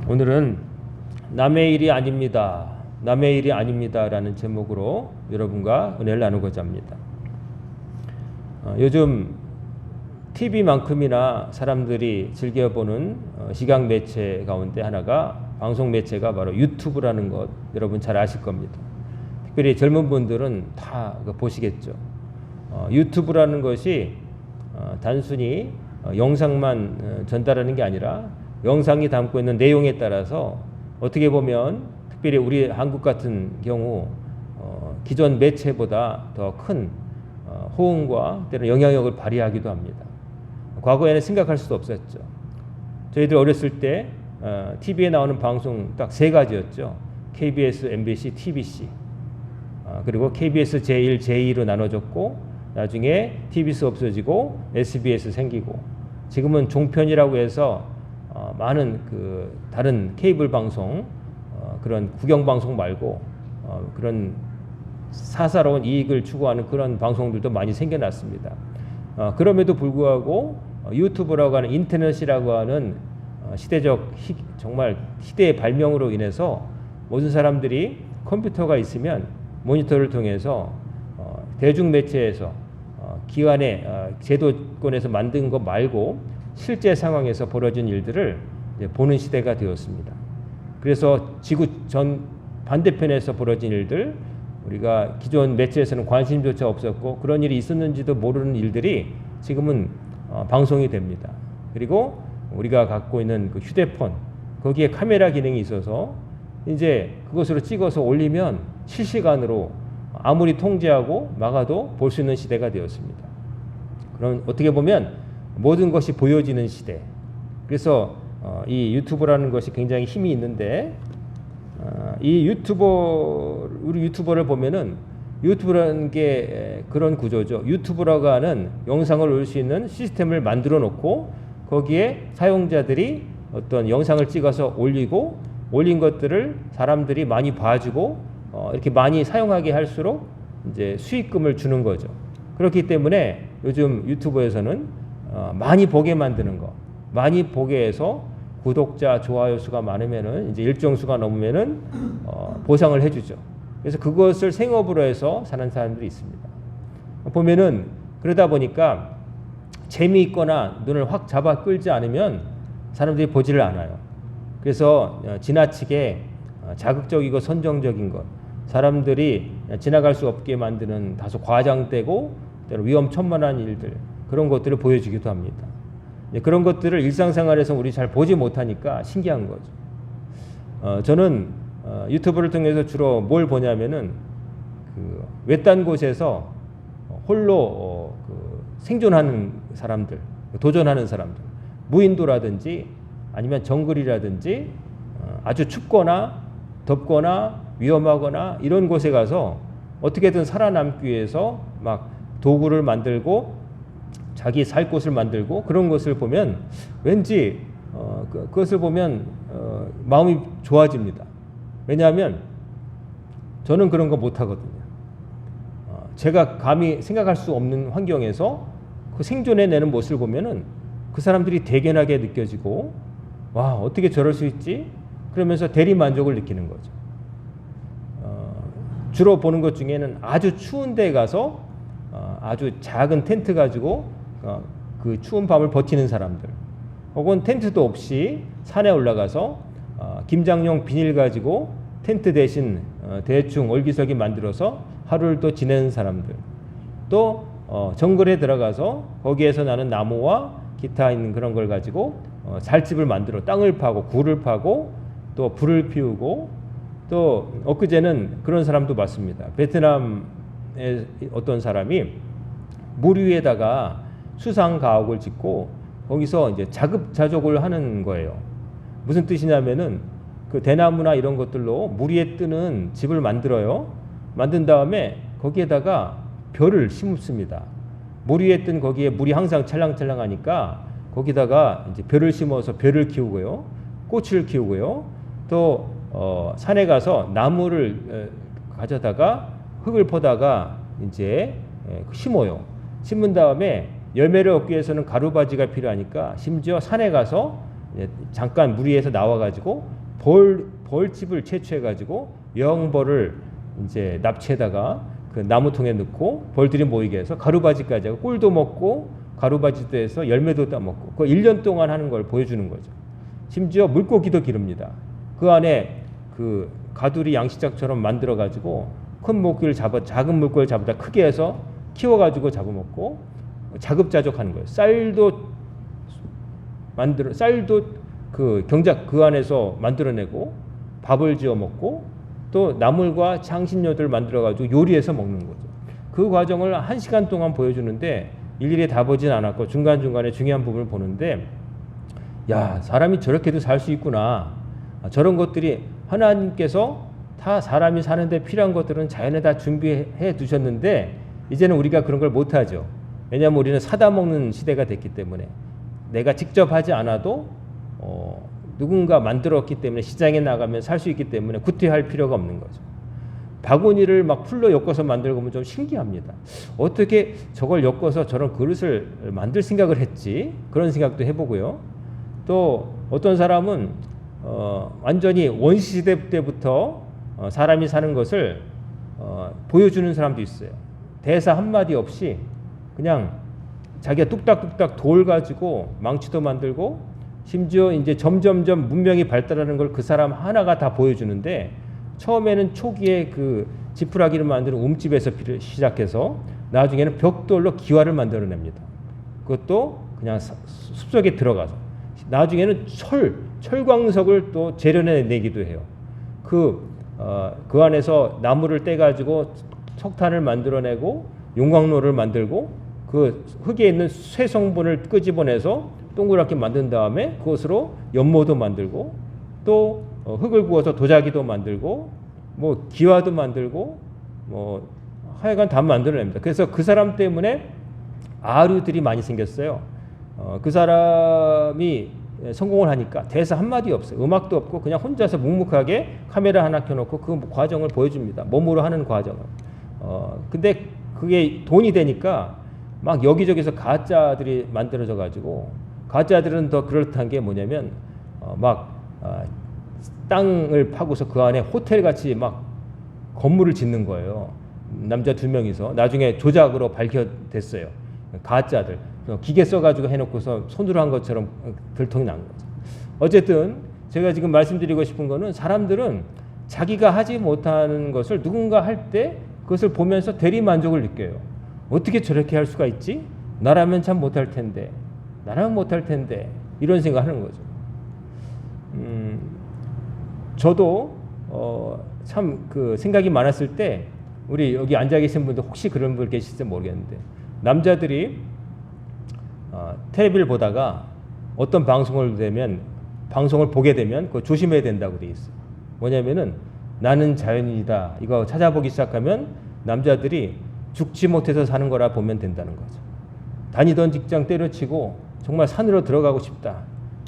오늘은 남의 일이 아닙니다. 남의 일이 아닙니다라는 제목으로 여러분과 은혜를 나누고자 합니다. 요즘 TV만큼이나 사람들이 즐겨보는 시각 매체 가운데 하나가 방송 매체가 바로 유튜브라는 것 여러분 잘 아실 겁니다. 특별히 젊은 분들은 다 보시겠죠. 유튜브라는 것이 단순히 영상만 전달하는 게 아니라 영상이 담고 있는 내용에 따라서 어떻게 보면 특별히 우리 한국 같은 경우 기존 매체보다 더 큰 호응과 때로는 영향력을 발휘하기도 합니다. 과거에는 생각할 수도 없었죠. 저희들 어렸을 때 TV에 나오는 방송 딱 세 가지였죠. KBS, MBC, TBC. 그리고 KBS 제1, 제2로 나눠졌고 나중에 TBS 없어지고 SBS 생기고 지금은 종편이라고 해서 많은 다른 케이블 방송 그런 국영 방송 말고 그런 사사로운 이익을 추구하는 그런 방송들도 많이 생겨났습니다. 그럼에도 불구하고 유튜브라고 하는 인터넷이라고 하는 시대적 정말 시대의 발명으로 인해서 모든 사람들이 컴퓨터가 있으면 모니터를 통해서 대중매체에서 기관의 제도권에서 만든 것 말고 실제 상황에서 벌어진 일들을 보는 시대가 되었습니다. 그래서 지구 전 반대편에서 벌어진 일들, 우리가 기존 매체에서는 관심조차 없었고 그런 일이 있었는지도 모르는 일들이 지금은 방송이 됩니다. 그리고 우리가 갖고 있는 그 휴대폰, 거기에 카메라 기능이 있어서 이제 그것으로 찍어서 올리면 실시간으로 아무리 통제하고 막아도 볼 수 있는 시대가 되었습니다. 그럼 어떻게 보면 모든 것이 보여지는 시대. 그래서 이 유튜버라는 것이 굉장히 힘이 있는데 이 우리 유튜버를 보면은 유튜브라는 게 그런 구조죠. 유튜브라고 하는 영상을 올릴 수 있는 시스템을 만들어 놓고 거기에 사용자들이 어떤 영상을 찍어서 올리고 올린 것들을 사람들이 많이 봐주고 이렇게 많이 사용하게 할수록 이제 수익금을 주는 거죠. 그렇기 때문에 요즘 유튜브에서는 많이 보게 만드는 거, 많이 보게 해서 구독자, 좋아요 수가 많으면은 이제 일정 수가 넘으면은 보상을 해주죠. 그래서 그것을 생업으로 해서 사는 사람들이 있습니다. 보면은 그러다 보니까 재미있거나 눈을 확 잡아 끌지 않으면 사람들이 보지를 않아요. 그래서 지나치게 자극적이고 선정적인 것, 사람들이 지나갈 수 없게 만드는 다소 과장되고 위험천만한 일들, 그런 것들을 보여주기도 합니다. 그런 것들을 일상생활에서 우리 잘 보지 못하니까 신기한 거죠. 저는 유튜브를 통해서 주로 뭘 보냐면은 외딴 곳에서 홀로 생존하는 사람들, 도전하는 사람들, 무인도라든지 아니면 정글이라든지 아주 춥거나 덥거나 위험하거나 이런 곳에 가서 어떻게든 살아남기 위해서 막 도구를 만들고 자기 살 곳을 만들고 그런 것을 보면 왠지 그것을 보면 마음이 좋아집니다. 왜냐하면 저는 그런 거 못하거든요. 제가 감히 생각할 수 없는 환경에서 그 생존해내는 모습을 보면은 그 사람들이 대견하게 느껴지고 와 어떻게 저럴 수 있지? 그러면서 대리만족을 느끼는 거죠. 주로 보는 것 중에는 아주 추운 데에 가서 아주 작은 텐트 가지고 그 추운 밤을 버티는 사람들, 혹은 텐트도 없이 산에 올라가서 김장용 비닐 가지고 텐트 대신 대충 얼기설기 만들어서 하루를 또 지내는 사람들, 또 정글에 들어가서 거기에서 나는 나무와 기타 있는 그런 걸 가지고 살집을 만들어 땅을 파고 굴을 파고 또 불을 피우고, 또 엊그제는 그런 사람도 봤습니다. 베트남의 어떤 사람이 물 위에다가 수상 가옥을 짓고 거기서 이제 자급자족을 하는 거예요. 무슨 뜻이냐면은 그 대나무나 이런 것들로 물 위에 뜨는 집을 만들어요. 만든 다음에 거기에다가 별을 심습니다. 물 위에 뜬 거기에 물이 항상 찰랑찰랑하니까 거기다가 이제 별을 심어서 별을 키우고요, 꽃을 키우고요, 또 산에 가서 나무를 가져다가 흙을 퍼다가 이제 심어요. 심은 다음에 열매를 얻기 위해서는 가루바지가 필요하니까 심지어 산에 가서 잠깐 물 위에서 나와가지고 벌집을 채취해 가지고 여왕벌을 이제 납치해다가 그 나무통에 넣고 벌들이 모이게 해서 가루바지까지 하고 꿀도 먹고 가루바지도 해서 열매도 따먹고 그 1년 동안 하는 걸 보여주는 거죠. 심지어 물고기도 기릅니다. 그 안에 그 가두리 양식장처럼 만들어 가지고 큰 물고기를 작은 물고기를 잡아다 크게 해서 키워 가지고 잡아먹고 자급자족하는 거예요. 쌀도 그 경작 그 안에서 만들어내고 밥을 지어 먹고 또 나물과 향신료들 만들어 가지고 요리해서 먹는 거죠. 그 과정을 1시간 동안 보여주는데 일일이 다 보진 않았고 중간중간에 중요한 부분을 보는데 야, 사람이 저렇게도 살 수 있구나. 저런 것들이 하나님께서 다 사람이 사는데 필요한 것들은 자연에 다 준비해 두셨는데 이제는 우리가 그런 걸 못하죠. 왜냐하면 우리는 사다 먹는 시대가 됐기 때문에 내가 직접 하지 않아도 누군가 만들었기 때문에 시장에 나가면 살 수 있기 때문에 구태할 필요가 없는 거죠. 바구니를 막 풀로 엮어서 만들고 보면 좀 신기합니다. 어떻게 저걸 엮어서 저런 그릇을 만들 생각을 했지? 그런 생각도 해보고요. 또 어떤 사람은 완전히 원시시대 때부터 사람이 사는 것을 보여주는 사람도 있어요. 대사 한마디 없이 그냥 자기가 뚝딱뚝딱 돌 가지고 망치도 만들고 심지어 이제 점점점 문명이 발달하는 걸 그 사람 하나가 다 보여주는데 처음에는 초기에 그 지푸라기를 만드는 움집에서 시작해서 나중에는 벽돌로 기와를 만들어냅니다. 그것도 그냥 숲속에 들어가서 나중에는 철광석을 또 재련해내기도 해요. 그 안에서 나무를 떼가지고 석탄을 만들어내고 용광로를 만들고 그 흙에 있는 쇠 성분을 끄집어내서 동그랗게 만든 다음에 그것으로 연모도 만들고 또 흙을 구워서 도자기도 만들고 뭐 기와도 만들고 뭐 하여간 다 만들어냅니다. 그래서 그 사람 때문에 아류들이 많이 생겼어요. 그 사람이 성공을 하니까 대사 한마디 없어요. 음악도 없고 그냥 혼자서 묵묵하게 카메라 하나 켜놓고 그 과정을 보여줍니다. 몸으로 하는 과정을. 근데 그게 돈이 되니까 막 여기저기서 가짜들이 만들어져 가지고 가짜들은 더 그럴듯한 게 뭐냐면 땅을 파고서 그 안에 호텔같이 막 건물을 짓는 거예요. 남자 2명이서 나중에 조작으로 밝혀졌어요. 가짜들 기계 써가지고 해놓고서 손으로 한 것처럼 들통이 난 거죠. 어쨌든 제가 지금 말씀드리고 싶은 거는 사람들은 자기가 하지 못하는 것을 누군가 할 때 그것을 보면서 대리 만족을 느껴요. 어떻게 저렇게 할 수가 있지? 나라면 참 못할 텐데, 나라면 못할 텐데 이런 생각하는 거죠. 저도 참 그 생각이 많았을 때 우리 여기 앉아 계신 분들 혹시 그런 분 계실지 모르겠는데 남자들이 텔레비를 보다가 어떤 방송을 보게 되면 그거 조심해야 된다고 돼 있어요. 뭐냐면은 나는 자연인이다 이거 찾아보기 시작하면 남자들이 죽지 못해서 사는 거라 보면 된다는 거죠. 다니던 직장 때려치고 정말 산으로 들어가고 싶다.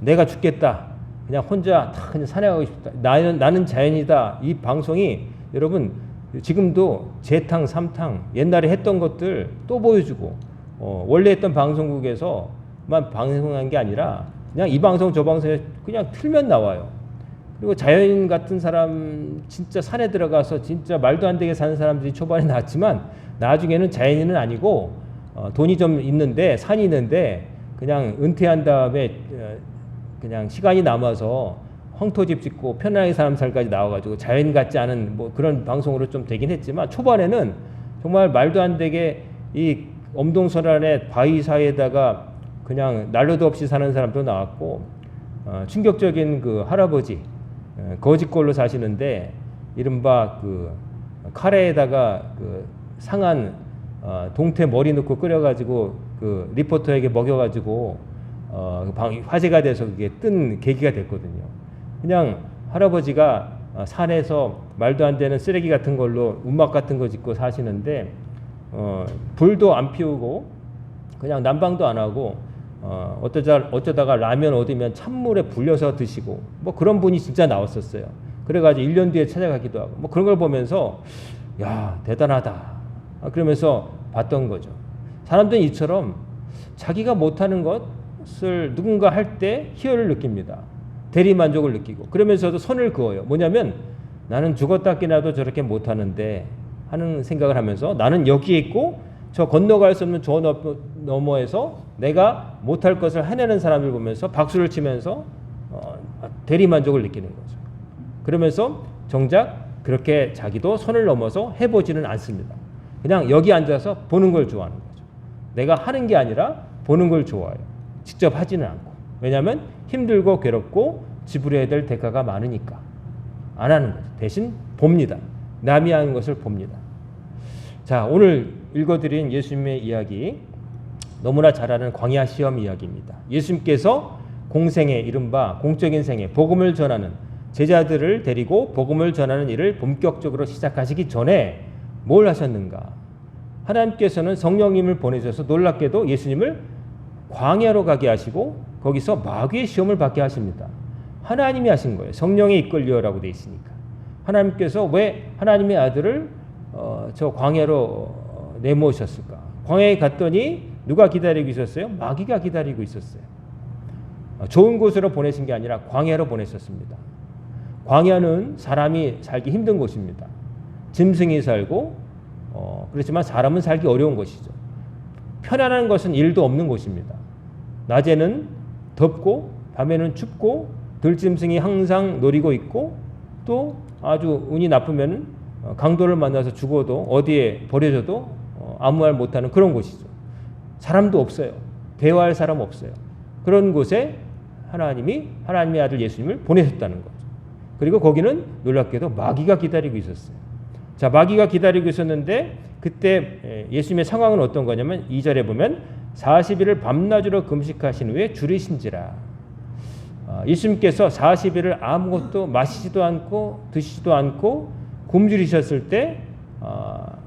내가 죽겠다. 그냥 혼자 다 그냥 산에 가고 싶다. 나는 자연이다. 이 방송이 여러분 지금도 재탕, 삼탕 옛날에 했던 것들 또 보여주고 원래 했던 방송국에서만 방송한 게 아니라 그냥 이 방송 저 방송에 그냥 틀면 나와요. 그리고 자연인 같은 사람 진짜 산에 들어가서 진짜 말도 안 되게 사는 사람들이 초반에 나왔지만 나중에는 자연인은 아니고 돈이 좀 있는데 산이 있는데 그냥 은퇴한 다음에 그냥 시간이 남아서 황토집 짓고 편안하게 사는 살까지 나와가지고 자연 같지 않은 뭐 그런 방송으로 좀 되긴 했지만 초반에는 정말 말도 안 되게 이 엄동설안에 바위 사이에다가 그냥 난로도 없이 사는 사람도 나왔고 충격적인 그 할아버지 거지꼴로 사시는데 이른바 그 카레에다가 그 상한 동태 머리 넣고 끓여가지고 그 리포터에게 먹여가지고 화제가 돼서 그게 뜬 계기가 됐거든요. 그냥 할아버지가 산에서 말도 안 되는 쓰레기 같은 걸로 움막 같은 거 짓고 사시는데 불도 안 피우고 그냥 난방도 안 하고 어쩌다가 라면 얻으면 찬물에 불려서 드시고 뭐 그런 분이 진짜 나왔었어요. 그래가지고 1년 뒤에 찾아가기도 하고 뭐 그런 걸 보면서 야 대단하다 그러면서 봤던 거죠. 사람들은 이처럼 자기가 못하는 것을 누군가 할 때 희열을 느낍니다. 대리만족을 느끼고 그러면서도 선을 그어요. 뭐냐면 나는 죽었다 깨나도 저렇게 못하는데 하는 생각을 하면서 나는 여기에 있고 저 건너갈 수 없는 저 너머에서 내가 못할 것을 해내는 사람을 보면서 박수를 치면서 대리만족을 느끼는 거죠. 그러면서 정작 그렇게 자기도 선을 넘어서 해보지는 않습니다. 그냥 여기 앉아서 보는 걸 좋아하는 거죠. 내가 하는 게 아니라 보는 걸 좋아해요. 직접 하지는 않고. 왜냐하면 힘들고 괴롭고 지불해야 될 대가가 많으니까 안 하는 거죠. 대신 봅니다. 남이 하는 것을 봅니다. 자, 오늘 읽어드린 예수님의 이야기 너무나 잘 아는 광야 시험 이야기입니다. 예수님께서 공생애 이른바 공적인 생애 복음을 전하는 제자들을 데리고 복음을 전하는 일을 본격적으로 시작하시기 전에 뭘 하셨는가? 하나님께서는 성령님을 보내셔서 놀랍게도 예수님을 광야로 가게 하시고 거기서 마귀의 시험을 받게 하십니다. 하나님이 하신 거예요. 성령에 이끌려라고 돼 있으니까. 하나님께서 왜 하나님의 아들을 저 광야로 내모셨을까? 광야에 갔더니 누가 기다리고 있었어요? 마귀가 기다리고 있었어요. 좋은 곳으로 보내신 게 아니라 광야로 보내셨습니다. 광야는 사람이 살기 힘든 곳입니다. 짐승이 살고 그렇지만 사람은 살기 어려운 곳이죠. 편안한 것은 일도 없는 곳입니다. 낮에는 덥고 밤에는 춥고 들짐승이 항상 노리고 있고 또 아주 운이 나쁘면 강도를 만나서 죽어도 어디에 버려져도 아무 말 못하는 그런 곳이죠. 사람도 없어요. 대화할 사람 없어요. 그런 곳에 하나님의 아들 예수님을 보내셨다는 거죠. 그리고 거기는 놀랍게도 마귀가 기다리고 있었어요. 자, 마귀가 기다리고 있었는데 그때 예수님의 상황은 어떤 거냐면 2절에 보면 40일을 밤낮으로 금식하신 후에 줄이신지라. 예수님께서 40일을 아무것도 마시지도 않고 드시지도 않고 굶주리셨을 때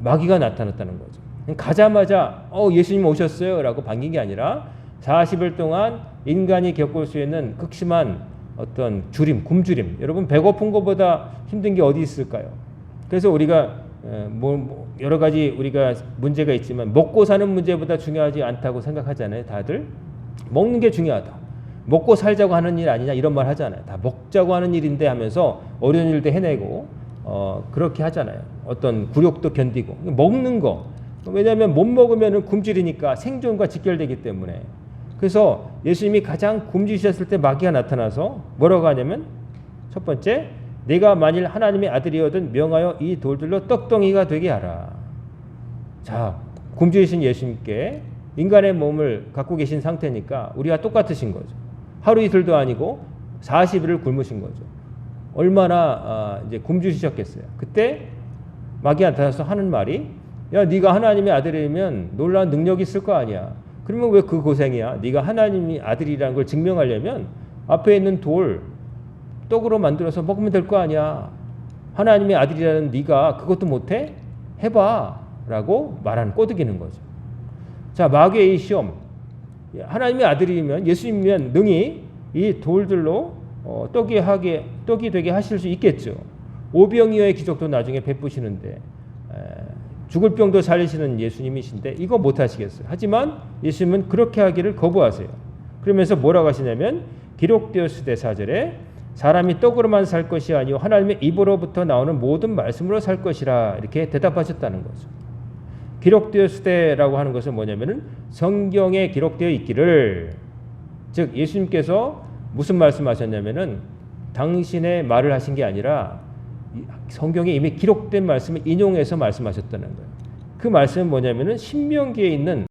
마귀가 나타났다는 거죠. 가자마자 예수님 오셨어요 라고 반긴 게 아니라 40일 동안 인간이 겪을 수 있는 극심한 어떤 굶주림. 여러분 배고픈 것보다 힘든 게 어디 있을까요? 그래서 우리가 여러 가지 우리가 문제가 있지만 먹고 사는 문제보다 중요하지 않다고 생각하잖아요. 다들 먹는 게 중요하다. 먹고 살자고 하는 일 아니냐 이런 말 하잖아요. 다 먹자고 하는 일인데 하면서 어려운 일도 해내고 그렇게 하잖아요. 어떤 굴욕도 견디고 먹는 거. 왜냐하면 못 먹으면 굶주리니까 생존과 직결되기 때문에. 그래서 예수님이 가장 굶주리셨을 때 마귀가 나타나서 뭐라고 하냐면 첫 번째 내가 만일 하나님의 아들이거든 명하여 이 돌들로 떡덩이가 되게 하라. 자, 굶주리신 예수님께 인간의 몸을 갖고 계신 상태니까 우리와 똑같으신 거죠. 하루 이틀도 아니고 40일을 굶으신 거죠. 얼마나 이제 굶주리셨겠어요. 그때 마귀가 나타나서 하는 말이 야, 네가 하나님의 아들이면 놀라운 능력이 있을 거 아니야. 그러면 왜 그 고생이야? 네가 하나님의 아들이라는 걸 증명하려면 앞에 있는 돌 떡으로 만들어서 먹으면 될 거 아니야. 하나님의 아들이라는 네가 그것도 못해? 해봐 라고 말하는 꼬드기는 거죠. 자, 마귀의 이 시험. 하나님의 아들이면 예수님이면 능히 이 돌들로 떡이 되게 하실 수 있겠죠. 오병이어의 기적도 나중에 베푸시는데 죽을 병도 살리시는 예수님이신데 이거 못하시겠어요. 하지만 예수님은 그렇게 하기를 거부하세요. 그러면서 뭐라고 하시냐면 기록되었으되 4절에 사람이 떡으로만 살 것이 아니요 하나님의 입으로부터 나오는 모든 말씀으로 살 것이라 이렇게 대답하셨다는 거죠. 기록되었으되라고 하는 것은 뭐냐면은 성경에 기록되어 있기를, 즉 예수님께서 무슨 말씀하셨냐면은 당신의 말을 하신 게 아니라 성경에 이미 기록된 말씀을 인용해서 말씀하셨다는 거예요. 그 말씀은 뭐냐면은 신명기에 있는